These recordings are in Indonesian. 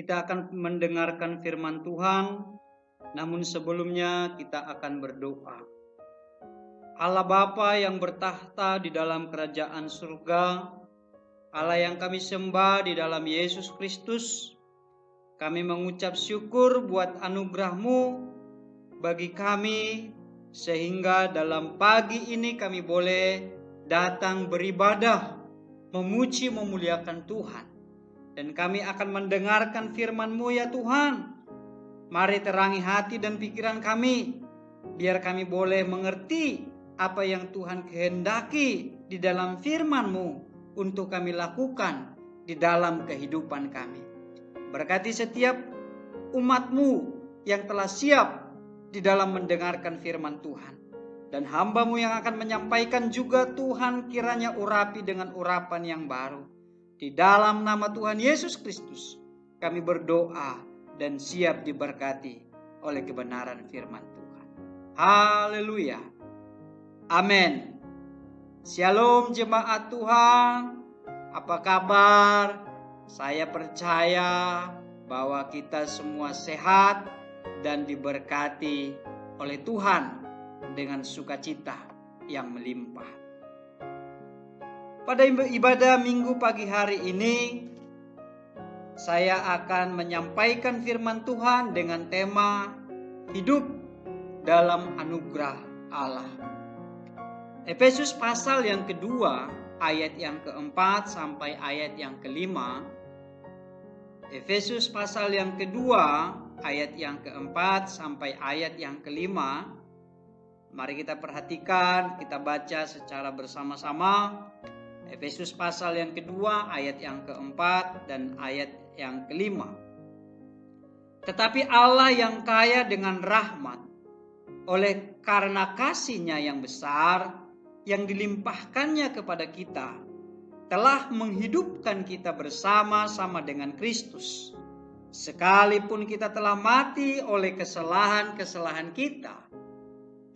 Kita akan mendengarkan firman Tuhan, namun sebelumnya kita akan berdoa. Allah Bapa yang bertahta di dalam kerajaan surga, Allah yang kami sembah di dalam Yesus Kristus, kami mengucap syukur buat anugerah-Mu bagi kami, sehingga dalam pagi ini kami boleh datang beribadah, memuji, memuliakan Tuhan. Dan kami akan mendengarkan firman-Mu ya Tuhan. Mari terangi hati dan pikiran kami, biar kami boleh mengerti apa yang Tuhan kehendaki di dalam firman-Mu untuk kami lakukan di dalam kehidupan kami. Berkati setiap umat-Mu yang telah siap di dalam mendengarkan firman Tuhan. Dan hamba-Mu yang akan menyampaikan juga Tuhan kiranya urapi dengan urapan yang baru. Di dalam nama Tuhan Yesus Kristus kami berdoa dan siap diberkati oleh kebenaran firman Tuhan. Haleluya. Amin. Shalom jemaat Tuhan. Apa kabar? Saya percaya bahwa kita semua sehat dan diberkati oleh Tuhan dengan sukacita yang melimpah. Pada ibadah minggu pagi hari ini, saya akan menyampaikan firman Tuhan dengan tema hidup dalam anugerah Allah. Efesus pasal yang kedua, ayat yang keempat sampai ayat yang kelima. Efesus pasal yang kedua, ayat yang keempat sampai ayat yang kelima. Mari kita perhatikan, kita baca secara bersama-sama. Efesus pasal yang kedua, ayat yang keempat dan ayat yang kelima. Tetapi Allah yang kaya dengan rahmat, oleh karena kasih-Nya yang besar, yang dilimpahkannya kepada kita, telah menghidupkan kita bersama-sama dengan Kristus. Sekalipun kita telah mati oleh kesalahan-kesalahan kita,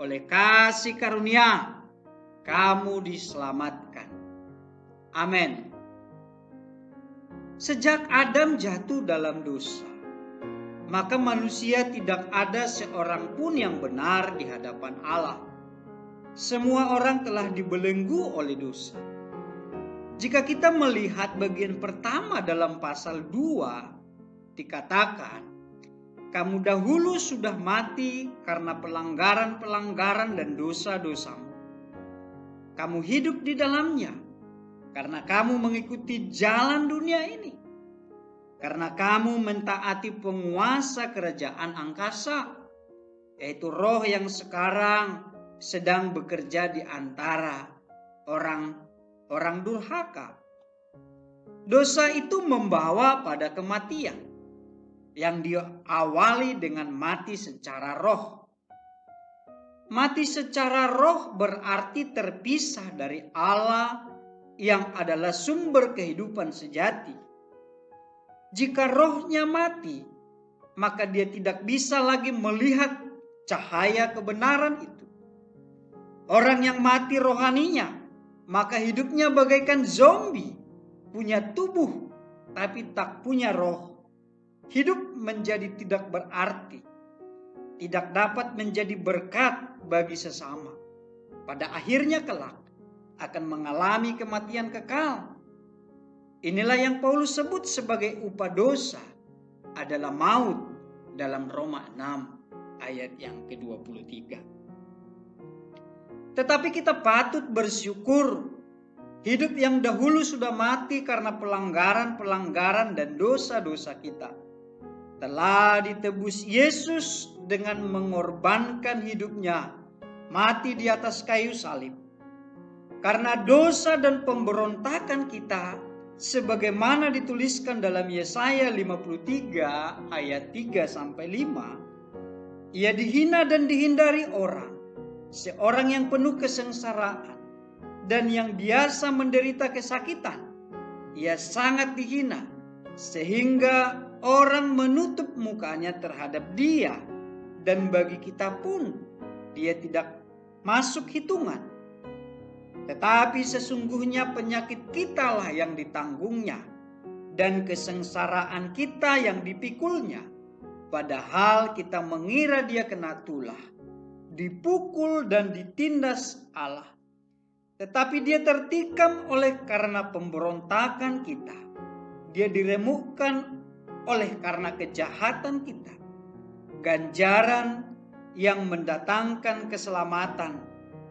oleh kasih karunia, kamu diselamatkan. Amin. Sejak Adam jatuh dalam dosa, maka manusia tidak ada seorang pun yang benar di hadapan Allah. Semua orang telah dibelenggu oleh dosa. Jika kita melihat bagian pertama dalam pasal 2, dikatakan, kamu dahulu sudah mati karena pelanggaran-pelanggaran dan dosa-dosamu. Kamu hidup di dalamnya karena kamu mengikuti jalan dunia ini. Karena kamu mentaati penguasa kerajaan angkasa, yaitu roh yang sekarang sedang bekerja di antara orang durhaka. Dosa itu membawa pada kematian yang diawali dengan mati secara roh. Mati secara roh berarti terpisah dari Allah yang adalah sumber kehidupan sejati. Jika rohnya mati, maka dia tidak bisa lagi melihat cahaya kebenaran itu. Orang yang mati rohaninya, maka hidupnya bagaikan zombie, punya tubuh tapi tak punya roh. Hidup menjadi tidak berarti, tidak dapat menjadi berkat bagi sesama. Pada akhirnya kelak akan mengalami kematian kekal. Inilah yang Paulus sebut sebagai upah dosa adalah maut dalam Roma 6 ayat yang ke-23. Tetapi kita patut bersyukur hidup yang dahulu sudah mati karena pelanggaran-pelanggaran dan dosa-dosa kita telah ditebus Yesus dengan mengorbankan hidupnya mati di atas kayu salib. Karena dosa dan pemberontakan kita, sebagaimana dituliskan dalam Yesaya 53 ayat 3-5, ia dihina dan dihindari orang, seorang yang penuh kesengsaraan dan yang biasa menderita kesakitan. Ia sangat dihina sehingga orang menutup mukanya terhadap dia, dan bagi kita pun dia tidak masuk hitungan. Tetapi sesungguhnya penyakit kitalah yang ditanggungnya, dan kesengsaraan kita yang dipikulnya, padahal kita mengira dia kena tulah, dipukul dan ditindas Allah. Tetapi dia tertikam oleh karena pemberontakan kita. Dia diremukkan oleh karena kejahatan kita. Ganjaran yang mendatangkan keselamatan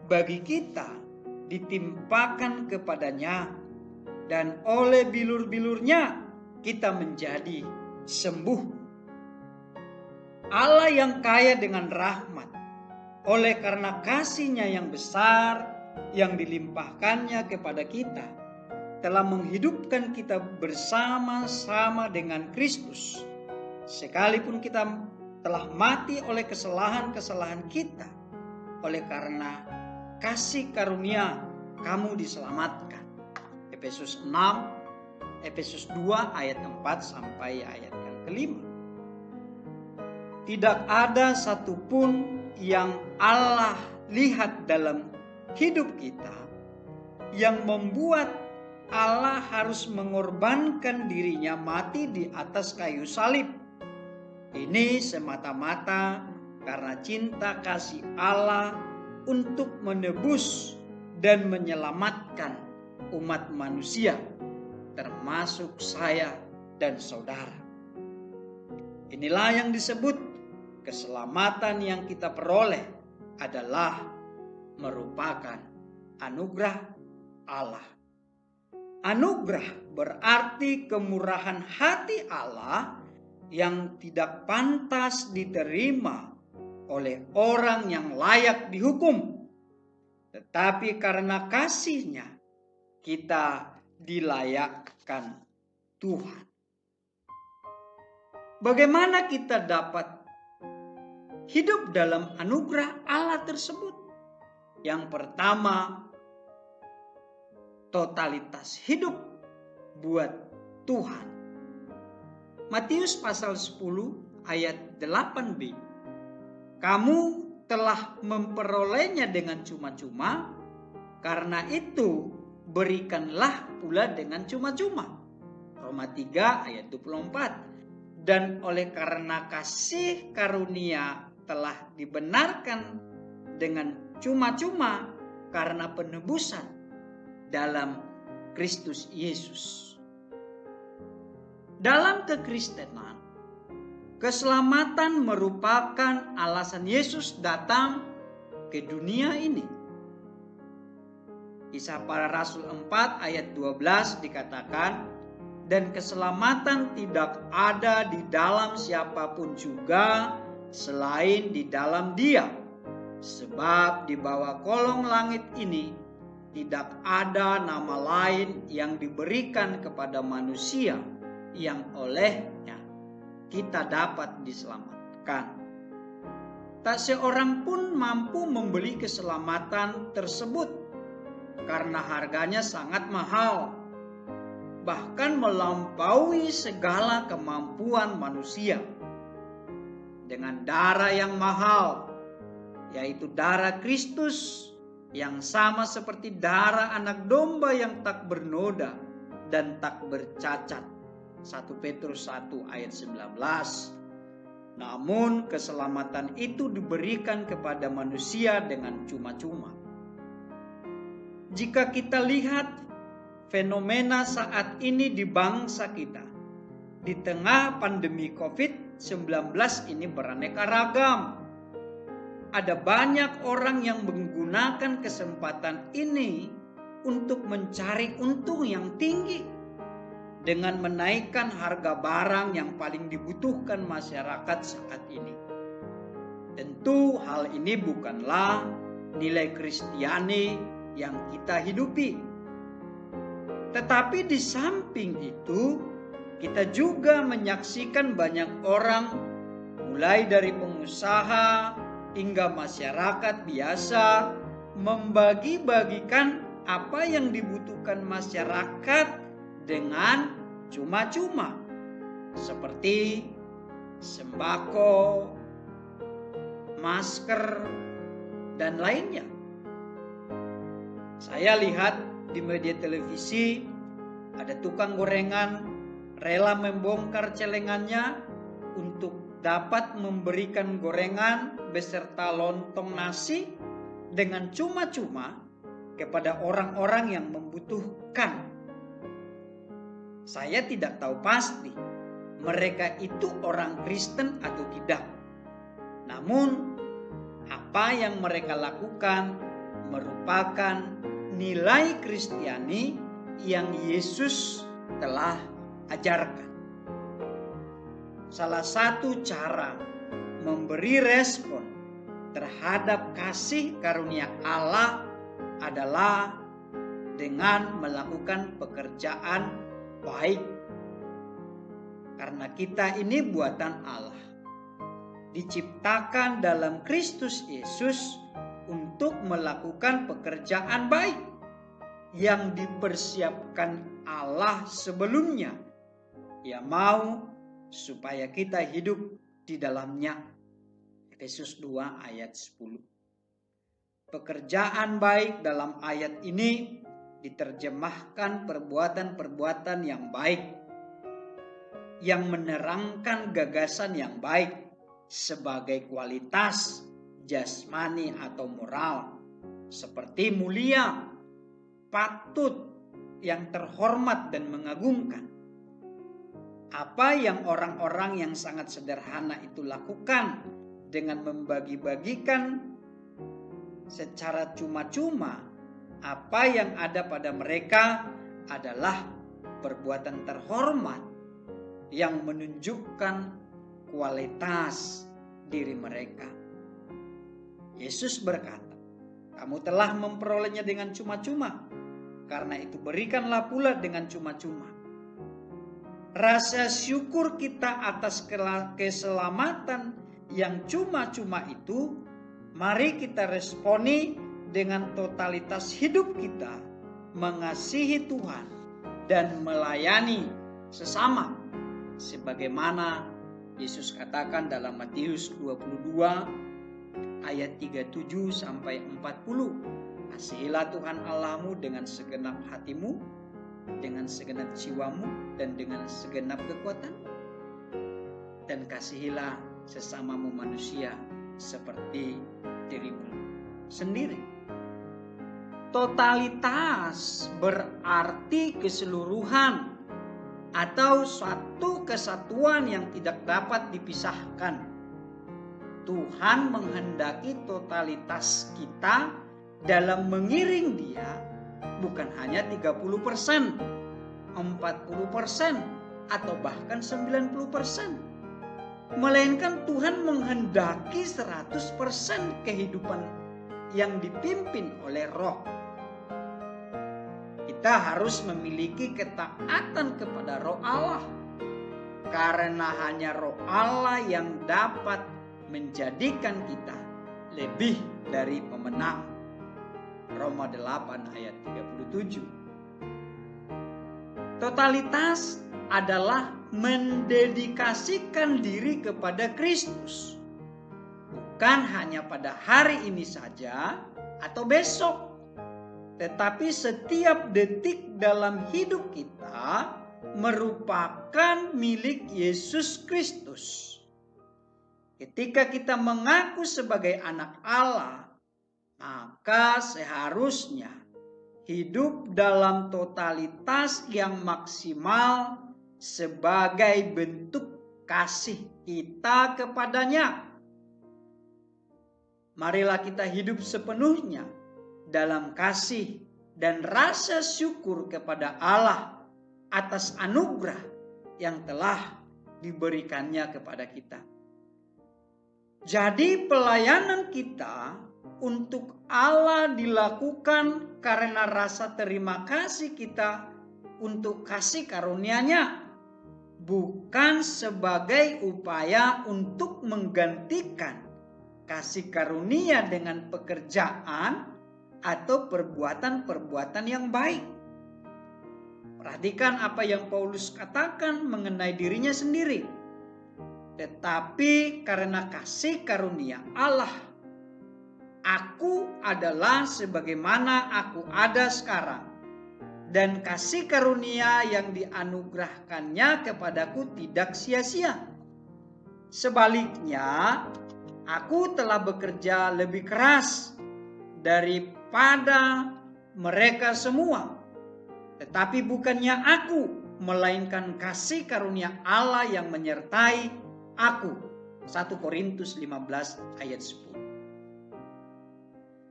bagi kita ditimpakan kepadanya, dan oleh bilur-bilurnya kita menjadi sembuh. Allah yang kaya dengan rahmat, oleh karena kasih-Nya yang besar yang dilimpahkannya kepada kita, telah menghidupkan kita bersama-sama dengan Kristus. Sekalipun kita telah mati oleh kesalahan-kesalahan kita, oleh karena kasih karunia kamu diselamatkan. Efesus 6, Efesus 2 ayat 4 sampai ayat yang kelima. Tidak ada satupun yang Allah lihat dalam hidup kita yang membuat Allah harus mengorbankan dirinya mati di atas kayu salib. Ini semata-mata karena cinta kasih Allah untuk menebus dan menyelamatkan umat manusia, termasuk saya dan saudara. Inilah yang disebut keselamatan yang kita peroleh adalah merupakan anugerah Allah. Anugerah berarti kemurahan hati Allah yang tidak pantas diterima oleh orang yang layak dihukum. Tetapi karena kasih-Nya kita dilayakkan Tuhan. Bagaimana kita dapat hidup dalam anugerah Allah tersebut? Yang pertama, totalitas hidup buat Tuhan. Matius pasal 10 ayat 8b. Kamu telah memperolehnya dengan cuma-cuma, karena itu berikanlah pula dengan cuma-cuma. Roma 3 ayat 24. Dan oleh karena kasih karunia telah dibenarkan dengan cuma-cuma karena penebusan dalam Kristus Yesus. Dalam kekristenan, keselamatan merupakan alasan Yesus datang ke dunia ini. Kisah Para Rasul 4 ayat 12 dikatakan, dan keselamatan tidak ada di dalam siapapun juga selain di dalam Dia. Sebab di bawah kolong langit ini tidak ada nama lain yang diberikan kepada manusia yang olehnya kita dapat diselamatkan. Tak seorang pun mampu membeli keselamatan tersebut karena harganya sangat mahal, bahkan melampaui segala kemampuan manusia. Dengan darah yang mahal, yaitu darah Kristus, yang sama seperti darah anak domba yang tak bernoda dan tak bercacat. 1 Petrus 1 ayat 19. Namun keselamatan itu diberikan kepada manusia dengan cuma-cuma. Jika kita lihat fenomena saat ini di bangsa kita, di tengah pandemi COVID-19 ini beraneka ragam. Ada banyak orang yang menggunakan kesempatan ini untuk mencari untung yang tinggi dengan menaikkan harga barang yang paling dibutuhkan masyarakat saat ini. Tentu hal ini bukanlah nilai Kristiani yang kita hidupi. Tetapi di samping itu, kita juga menyaksikan banyak orang, mulai dari pengusaha hingga masyarakat biasa, membagi-bagikan apa yang dibutuhkan masyarakat dengan cuma-cuma, seperti sembako, masker, dan lainnya. Saya lihat di media televisi ada tukang gorengan rela membongkar celengannya untuk dapat memberikan gorengan beserta lontong nasi dengan cuma-cuma kepada orang-orang yang membutuhkan. Saya tidak tahu pasti mereka itu orang Kristen atau tidak. Namun, apa yang mereka lakukan merupakan nilai Kristiani yang Yesus telah ajarkan. Salah satu cara memberi respon terhadap kasih karunia Allah adalah dengan melakukan pekerjaan baik. Karena kita ini buatan Allah, diciptakan dalam Kristus Yesus untuk melakukan pekerjaan baik yang dipersiapkan Allah sebelumnya. Ia mau supaya kita hidup di dalamnya. Efesus 2 ayat 10. Pekerjaan baik dalam ayat ini diterjemahkan perbuatan-perbuatan yang baik, yang menerangkan gagasan yang baik sebagai kualitas jasmani atau moral, seperti mulia, patut, yang terhormat dan mengagumkan. Apa yang orang-orang yang sangat sederhana itu lakukan dengan membagi-bagikan secara cuma-cuma apa yang ada pada mereka adalah perbuatan terhormat yang menunjukkan kualitas diri mereka. Yesus berkata, "Kamu telah memperolehnya dengan cuma-cuma, karena itu berikanlah pula dengan cuma-cuma." Rasa syukur kita atas keselamatan yang cuma-cuma itu, mari kita responi dengan totalitas hidup kita, mengasihi Tuhan dan melayani sesama, sebagaimana Yesus katakan dalam Matius 22 ayat 37 sampai 40. Kasihilah Tuhan Allahmu dengan segenap hatimu, dengan segenap jiwamu, dan dengan segenap kekuatan. Dan kasihilah sesamamu manusia seperti dirimu sendiri. Totalitas berarti keseluruhan atau suatu kesatuan yang tidak dapat dipisahkan. Tuhan menghendaki totalitas kita dalam mengiring Dia bukan hanya 30%, 40%, atau bahkan 90%. Melainkan Tuhan menghendaki 100% kehidupan yang dipimpin oleh Roh. Kita harus memiliki ketaatan kepada Roh Allah, karena hanya Roh Allah yang dapat menjadikan kita lebih dari pemenang. Roma 8 ayat 37. Totalitas adalah mendedikasikan diri kepada Kristus, bukan hanya pada hari ini saja atau besok, tetapi setiap detik dalam hidup kita merupakan milik Yesus Kristus. Ketika kita mengaku sebagai anak Allah, maka seharusnya hidup dalam totalitas yang maksimal sebagai bentuk kasih kita kepadanya. Marilah kita hidup sepenuhnya dalam kasih dan rasa syukur kepada Allah atas anugerah yang telah diberikannya kepada kita. Jadi pelayanan kita untuk Allah dilakukan karena rasa terima kasih kita untuk kasih karunia-Nya, bukan sebagai upaya untuk menggantikan kasih karunia dengan pekerjaan atau perbuatan-perbuatan yang baik. Perhatikan apa yang Paulus katakan mengenai dirinya sendiri. Tetapi karena kasih karunia Allah, aku adalah sebagaimana aku ada sekarang. dan kasih karunia yang dianugerahkannya kepadaku tidak sia-sia. Sebaliknya, aku telah bekerja lebih keras daripada mereka semua. Tetapi bukannya aku, melainkan kasih karunia Allah yang menyertai aku. 1 Korintus 15 ayat 10.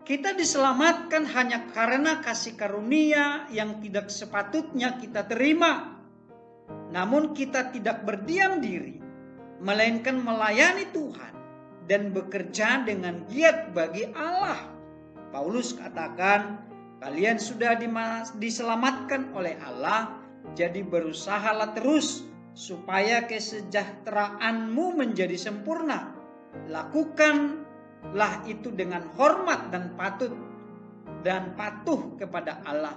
Kita diselamatkan hanya karena kasih karunia yang tidak sepatutnya kita terima. Namun kita tidak berdiam diri, melainkan melayani Tuhan dan bekerja dengan giat bagi Allah. Paulus katakan, kalian sudah diselamatkan oleh Allah, jadi berusahalah terus supaya kesejahteraanmu menjadi sempurna. Lakukanlah itu dengan hormat dan patuh kepada Allah.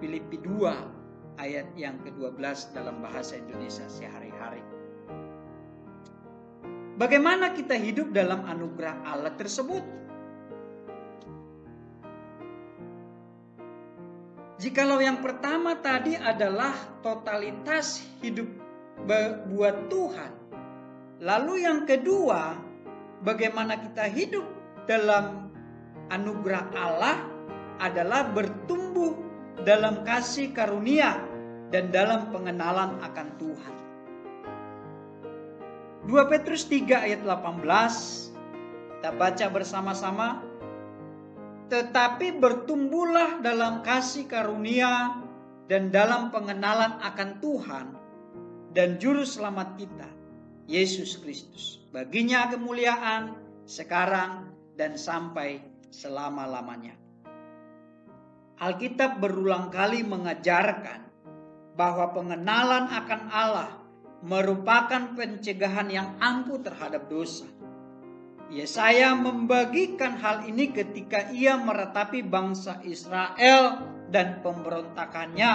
Filipi 2 ayat yang ke-12 dalam bahasa Indonesia sehari-hari. Bagaimana kita hidup dalam anugerah Allah tersebut? Jikalau yang pertama tadi adalah totalitas hidup buat Tuhan, lalu yang kedua, bagaimana kita hidup dalam anugerah Allah adalah bertumbuh dalam kasih karunia dan dalam pengenalan akan Tuhan. 2 Petrus 3 ayat 18, kita baca bersama-sama. Tetapi bertumbuhlah dalam kasih karunia dan dalam pengenalan akan Tuhan dan Juru Selamat kita, Yesus Kristus. Baginya kemuliaan sekarang dan sampai selama-lamanya. Alkitab berulang kali mengajarkan bahwa pengenalan akan Allah merupakan pencegahan yang ampuh terhadap dosa. Yesaya membagikan hal ini ketika ia meratapi bangsa Israel dan pemberontakannya.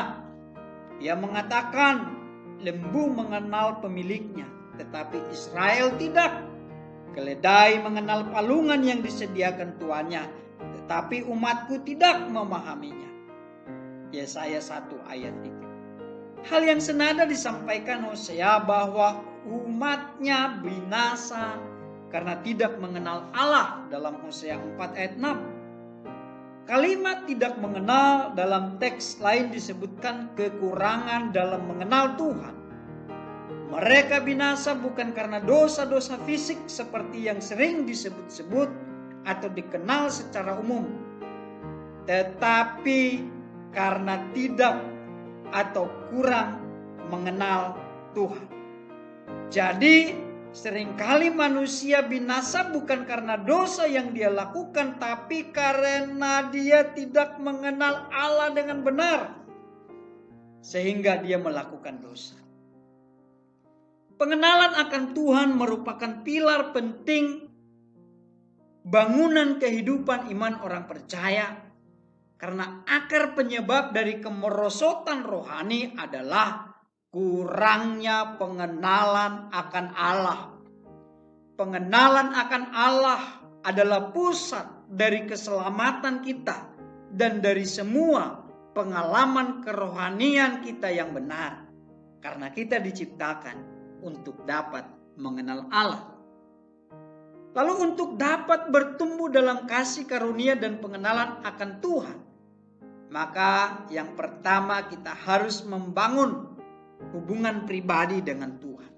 Ia mengatakan, lembu mengenal pemiliknya, tetapi Israel tidak. Keledai mengenal palungan yang disediakan tuannya, tetapi umatku tidak memahaminya. Yesaya 1 ayat 3. Hal yang senada disampaikan Hosea bahwa umatnya binasa karena tidak mengenal Allah dalam Hosea 4 ayat 6. Kalimat tidak mengenal dalam teks lain disebutkan kekurangan dalam mengenal Tuhan. Mereka binasa bukan karena dosa-dosa fisik seperti yang sering disebut-sebut atau dikenal secara umum, tetapi karena tidak atau kurang mengenal Tuhan. Jadi seringkali manusia binasa bukan karena dosa yang dia lakukan, tapi karena dia tidak mengenal Allah dengan benar, sehingga dia melakukan dosa. Pengenalan akan Tuhan merupakan pilar penting bangunan kehidupan iman orang percaya, karena akar penyebab dari kemerosotan rohani adalah kurangnya pengenalan akan Allah. Pengenalan akan Allah adalah pusat dari keselamatan kita dan dari semua pengalaman kerohanian kita yang benar. Karena kita diciptakan untuk dapat mengenal Allah. Lalu untuk dapat bertumbuh dalam kasih karunia dan pengenalan akan Tuhan, maka yang pertama kita harus membangun hubungan pribadi dengan Tuhan.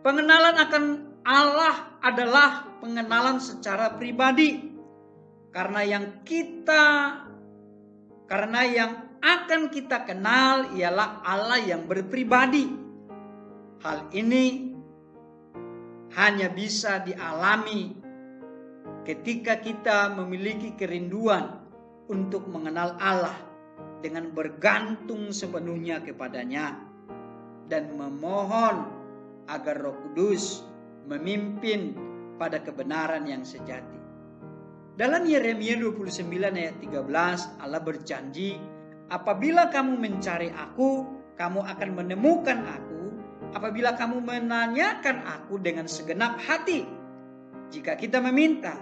Pengenalan akan Allah adalah pengenalan secara pribadi, karena yang akan kita kenal ialah Allah yang berpribadi. Hal ini hanya bisa dialami ketika kita memiliki kerinduan untuk mengenal Allah dengan bergantung sepenuhnya kepadanya dan memohon agar Roh Kudus memimpin pada kebenaran yang sejati. Dalam Yeremia 29 ayat 13, Allah berjanji, apabila kamu mencari aku, kamu akan menemukan aku, apabila kamu menanyakan aku dengan segenap hati. Jika kita meminta,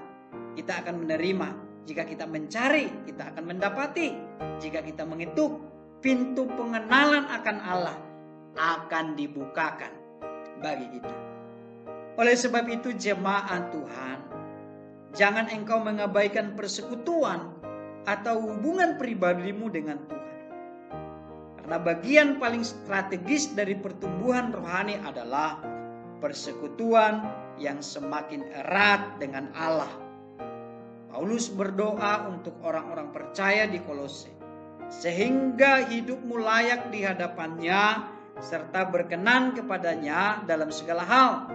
kita akan menerima Jika kita mencari, kita akan mendapati. Jika kita mengetuk, pintu pengenalan akan Allah akan dibukakan bagi kita. Oleh sebab itu jemaat Tuhan, jangan engkau mengabaikan persekutuan atau hubungan pribadimu dengan Tuhan. Karena bagian paling strategis dari pertumbuhan rohani adalah persekutuan yang semakin erat dengan Allah. Paulus berdoa untuk orang-orang percaya di Kolose, sehingga hidupmu layak di hadapannya serta berkenan kepadanya dalam segala hal,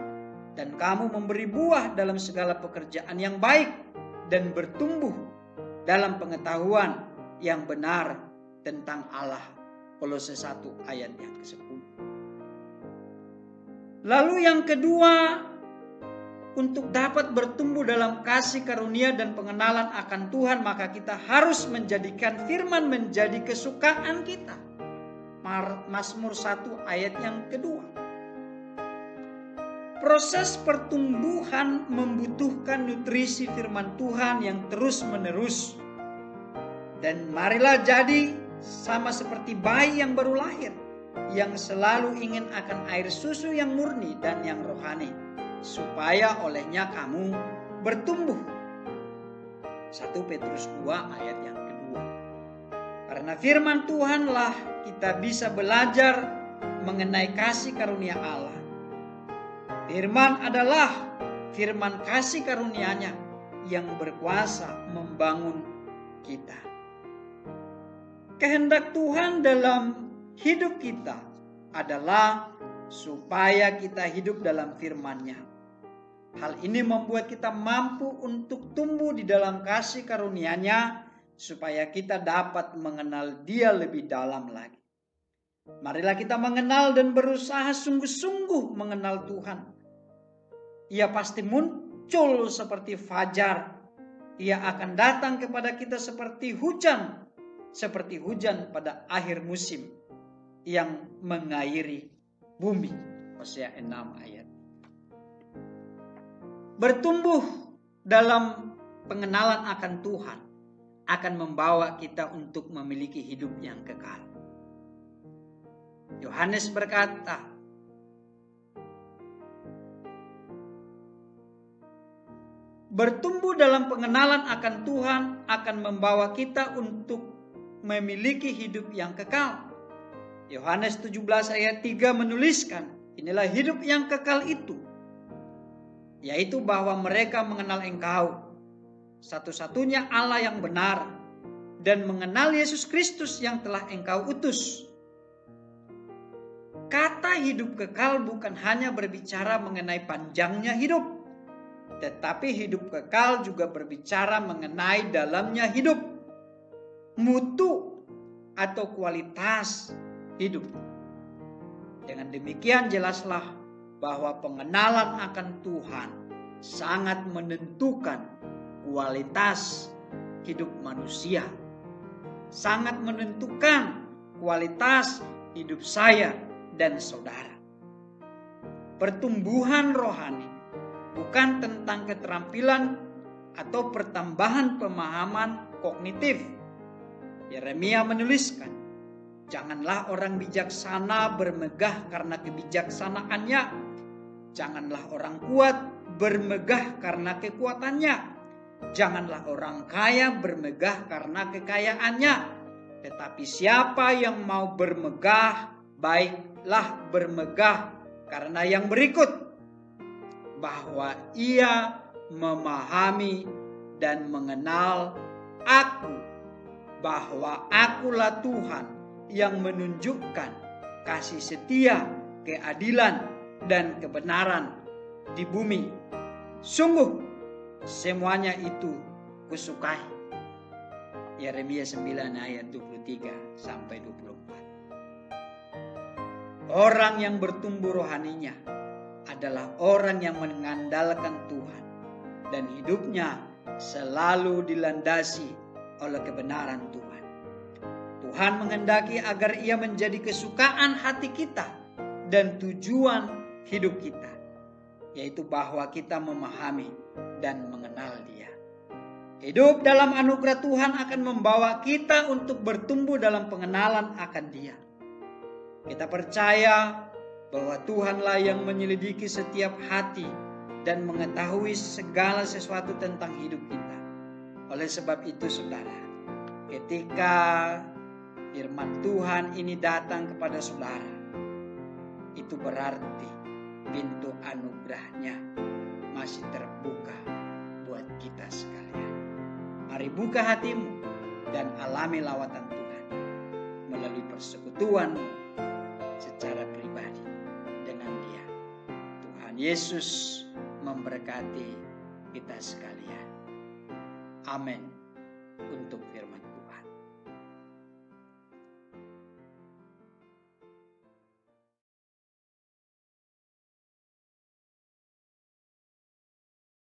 dan kamu memberi buah dalam segala pekerjaan yang baik dan bertumbuh dalam pengetahuan yang benar tentang Allah. Kolose 1 ayat yang ke-10. Lalu yang kedua, untuk dapat bertumbuh dalam kasih karunia dan pengenalan akan Tuhan, maka kita harus menjadikan firman menjadi kesukaan kita. Mazmur 1 ayat yang kedua. Proses pertumbuhan membutuhkan nutrisi firman Tuhan yang terus menerus. Dan marilah jadi sama seperti bayi yang baru lahir, yang selalu ingin akan air susu yang murni dan yang rohani, supaya olehnya kamu bertumbuh. 1 Petrus 2 ayat yang kedua. Karena firman Tuhanlah kita bisa belajar mengenai kasih karunia Allah. Firman adalah firman kasih karunia-Nya yang berkuasa membangun kita. Kehendak Tuhan dalam hidup kita adalah supaya kita hidup dalam firman-Nya. Hal ini membuat kita mampu untuk tumbuh di dalam kasih karunia-Nya, supaya kita dapat mengenal Dia lebih dalam lagi. Marilah kita mengenal dan berusaha sungguh-sungguh mengenal Tuhan. Ia pasti muncul seperti fajar. Ia akan datang kepada kita seperti hujan pada akhir musim yang mengairi bumi. Hosea 6 ayat. Bertumbuh dalam pengenalan akan Tuhan akan membawa kita untuk memiliki hidup yang kekal. Yohanes berkata, bertumbuh dalam pengenalan akan Tuhan akan membawa kita untuk memiliki hidup yang kekal. Yohanes 17 ayat 3 menuliskan, inilah hidup yang kekal itu, yaitu bahwa mereka mengenal Engkau, satu-satunya Allah yang benar, dan mengenal Yesus Kristus yang telah Engkau utus. Kata hidup kekal bukan hanya berbicara mengenai panjangnya hidup, tetapi hidup kekal juga berbicara mengenai dalamnya hidup, mutu atau kualitas hidup. Dengan demikian jelaslah bahwa pengenalan akan Tuhan sangat menentukan kualitas hidup manusia, sangat menentukan kualitas hidup saya dan saudara. Pertumbuhan rohani bukan tentang keterampilan atau pertambahan pemahaman kognitif. Yeremia menuliskan, janganlah orang bijaksana bermegah karena kebijaksanaannya. Janganlah orang kuat bermegah karena kekuatannya. Janganlah orang kaya bermegah karena kekayaannya. Tetapi siapa yang mau bermegah, baiklah bermegah karena yang berikut, bahwa ia memahami dan mengenal aku, bahwa akulah Tuhan yang menunjukkan kasih setia, keadilan, dan kebenaran di bumi. Sungguh semuanya itu kusukai. Yeremia 9 ayat 23 sampai 24. Orang yang bertumbuh rohaninya adalah orang yang mengandalkan Tuhan dan hidupnya selalu dilandasi oleh kebenaran Tuhan. Tuhan menghendaki agar ia menjadi kesukaan hati kita dan tujuan hidup kita, yaitu bahwa kita memahami dan mengenal Dia. Hidup dalam anugerah Tuhan akan membawa kita untuk bertumbuh dalam pengenalan akan Dia. Kita percaya bahwa Tuhanlah yang menyelidiki setiap hati dan mengetahui segala sesuatu tentang hidup kita. Oleh sebab itu saudara, ketika firman Tuhan ini datang kepada saudara, itu berarti pintu anugerahnya masih terbuka buat kita sekalian. Mari buka hatimu dan alami lawatan Tuhan melalui persekutuanmu secara pribadi dengan Dia. Tuhan Yesus memberkati kita sekalian. Amin. Untuk firman Tuhan.